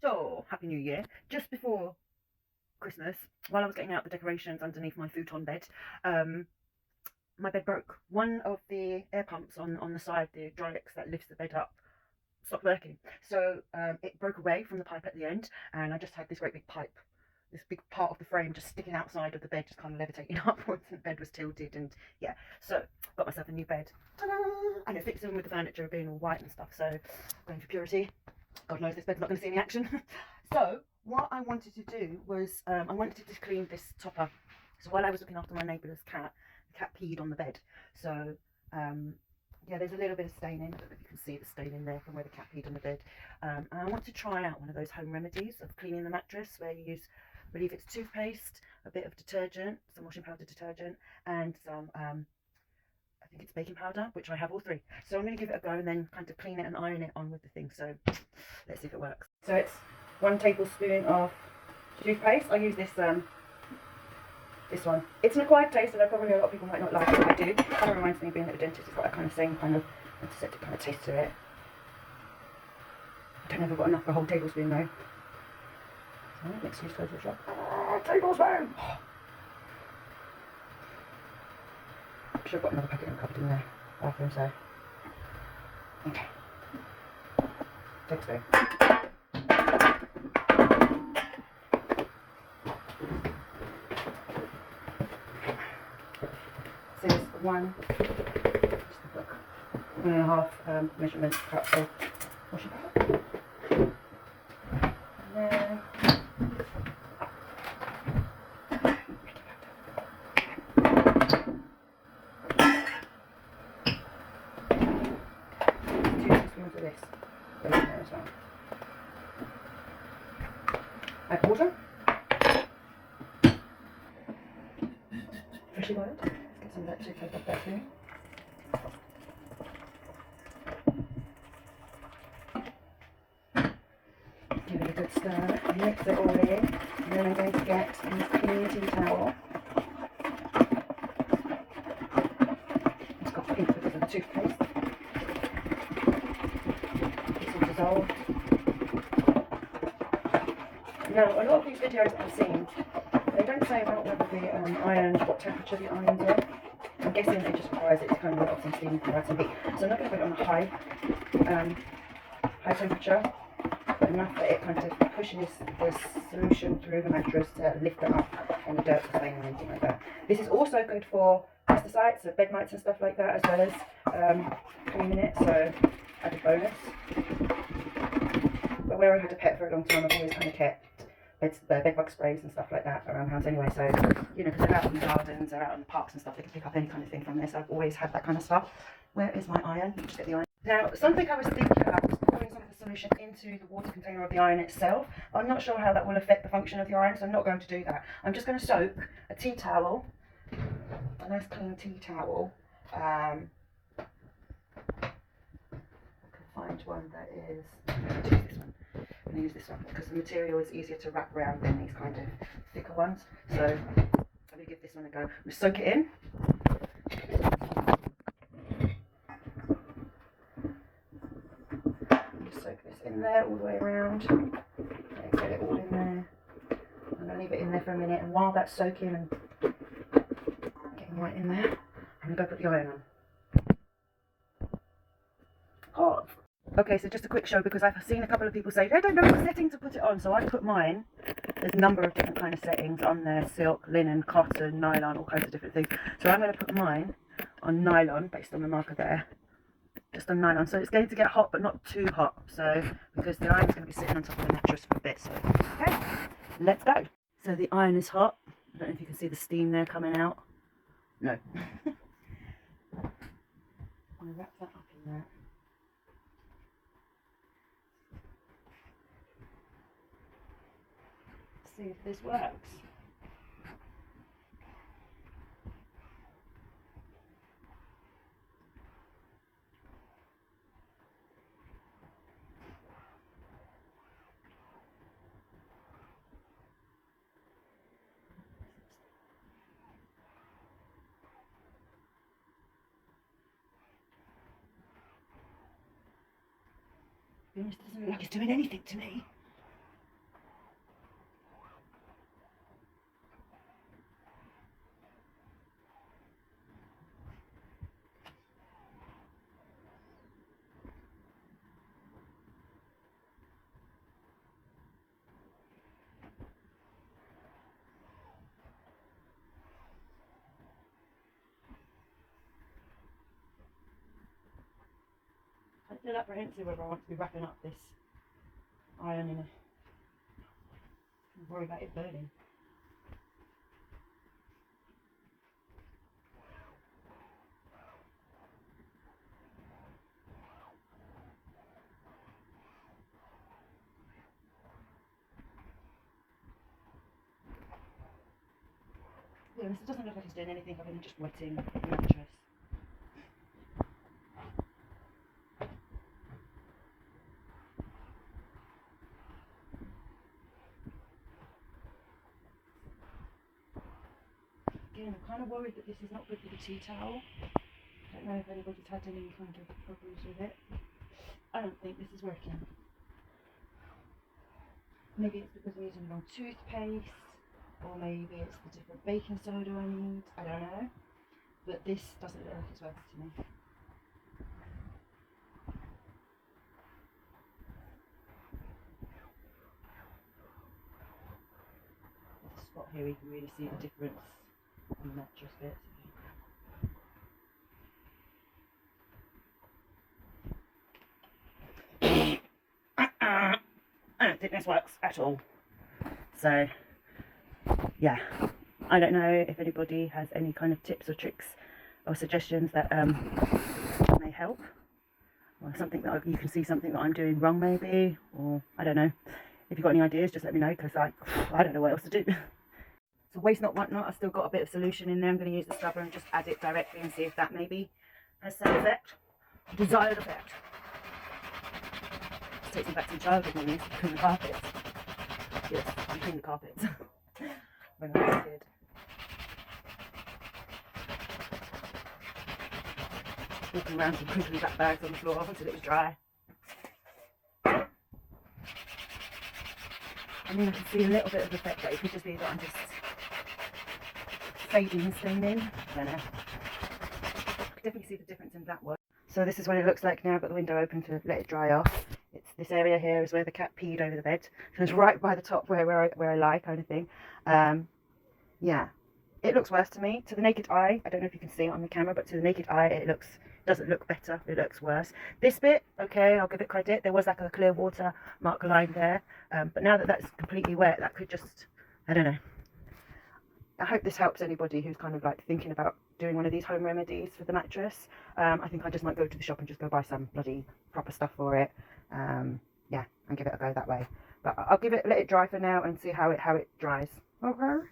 So, Happy New Year. Just before Christmas, while I was getting out the decorations underneath my futon bed, um, my bed broke. One of the air pumps on the side, the Drylex that lifts the bed up, stopped working. So it broke away from the pipe at the end, and I just had this great big pipe, this big part of the frame just sticking outside of the bed, just kind of levitating upwards, and the bed was tilted, and yeah. So got myself a new bed. Ta-da! And it fits in with the furniture being all white and stuff, so going for purity. God knows this bed's not going to see any action. So what I wanted to do was I wanted to clean this topper. So while I was looking after my neighbour's cat, the cat peed on the bed. So yeah, there's a little bit of staining. I don't know if you can see the stain in there from where the cat peed on the bed. And I want to try out one of those home remedies of cleaning the mattress, where you use, I believe it's toothpaste, a bit of detergent, some washing powder detergent, and some I think it's baking powder, which I have all three. So I'm going to give it a go and then kind of clean it and iron it on with the thing. So let's see if it works. So it's 1 tablespoon of toothpaste. I use this this one. It's an acquired taste, and I probably a lot of people might not like it, but I do. It kind of reminds me of being at a dentist. It's got that kind of same kind of antiseptic kind of taste to it. I don't know if I've got enough for a whole tablespoon though. So next use goes to the shop. Tablespoon! I'm sure I've got another packet in the cupboard in the bathroom, so. Okay. Tablespoon. So there's 1.5 measurement cup of washing powder. And then of this goes in there as well. Add water. Freshly boiled. Let's get some of that toothpaste off that too. Give it a good stir, mix it all in, and then I'm going to get this clean tea towel. It's got pink because of the toothpaste. It's all dissolved. Now, a lot of these videos that I've seen, they don't say about whether the irons, what temperature the irons are. I'm guessing it just requires it to kind of let off some steam and provide some heat. So I'm not going to put it on a high temperature, but enough that it kind of pushes the solution through the mattress to lift it up and the dirt or stain or anything like that. This is also good for pesticides, so bed mites and stuff like that, as well as cleaning it, so added bonus. But where I had a pet for a long time, I've always kind of kept bed bug sprays and stuff like that around house anyway, so you know, because they're out in the gardens, they're out in the parks and stuff, they can pick up any kind of thing from there, so I've always had that kind of stuff. Where is my iron? Just get the iron. Now, something I was thinking about was pouring some of the solution into the water container of the iron itself. I'm not sure how that will affect the function of the iron, so I'm not going to do that. I'm just going to soak a tea towel, a nice clean tea towel. I can find one that is, this one. I'm going to use this one because the material is easier to wrap around than these kind of thicker ones. So let me give this one a go. I'm going to soak it in. Just soak this in there all the way around. Get it all in there. I'm going to leave it in there for a minute, and while that's soaking and getting right in there, I'm going to go put the iron on. Hot. Okay, so just a quick show, because I've seen a couple of people say, I don't know what setting to put it on, so I put mine. There's a number of different kind of settings on there: silk, linen, cotton, nylon, all kinds of different things. So I'm going to put mine on nylon, based on the marker there. Just on nylon, so it's going to get hot, but not too hot, so because the iron's going to be sitting on top of the mattress for a bit. So okay, let's go. So the iron is hot. I don't know if you can see the steam there coming out. No. I'm going to wrap that up in there. See if this works. It doesn't look like it's doing anything to me. still apprehensive whether I want to be wrapping up this iron in a... I'm worried about it burning. Yeah, this doesn't look like it's doing anything other than just wetting the mattress. Again, I'm kind of worried that this is not good for the tea towel. I don't know if anybody's had any kind of problems with it. I don't think this is working. Maybe it's because I'm using the wrong toothpaste, or maybe it's the different baking soda I need. I don't know. But this doesn't look like it's working to me. There's a spot here you can really see the difference in the mattress bits. I don't think this works at all. So, yeah, I don't know if anybody has any kind of tips or tricks or suggestions that may help, or something that you can see something that I'm doing wrong maybe, or I don't know. If you've got any ideas, just let me know, because I don't know what else to do. So waste not, want not, I've still got a bit of solution in there. I'm going to use the scrubber and just add it directly and see if that maybe has some effect, desired effect. This takes me back to the childhood when we used to clean the carpets. Yes, I clean the carpets when I was a kid. Walking around with crinkly black bags on the floor until it was dry. I mean, I can see a little bit of effect, but it could just be that I'm just fading and staining. I don't know. I can definitely see the difference in that one. So this is what it looks like now. I've got the window open to let it dry off. It's this area here is where the cat peed over the bed. So it's right by the top where I lie, kind of thing. Yeah, it looks worse to me. To the naked eye, I don't know if you can see it on the camera, but to the naked eye, it doesn't look better. It looks worse. This bit, okay, I'll give it credit. There was like a clear water mark line there, but now that that's completely wet, that could just, I don't know. I hope this helps anybody who's kind of like thinking about doing one of these home remedies for the mattress. I think I just might go to the shop and just go buy some bloody proper stuff for it. Yeah, and give it a go that way. But I'll let it dry for now and see how it dries. Okay.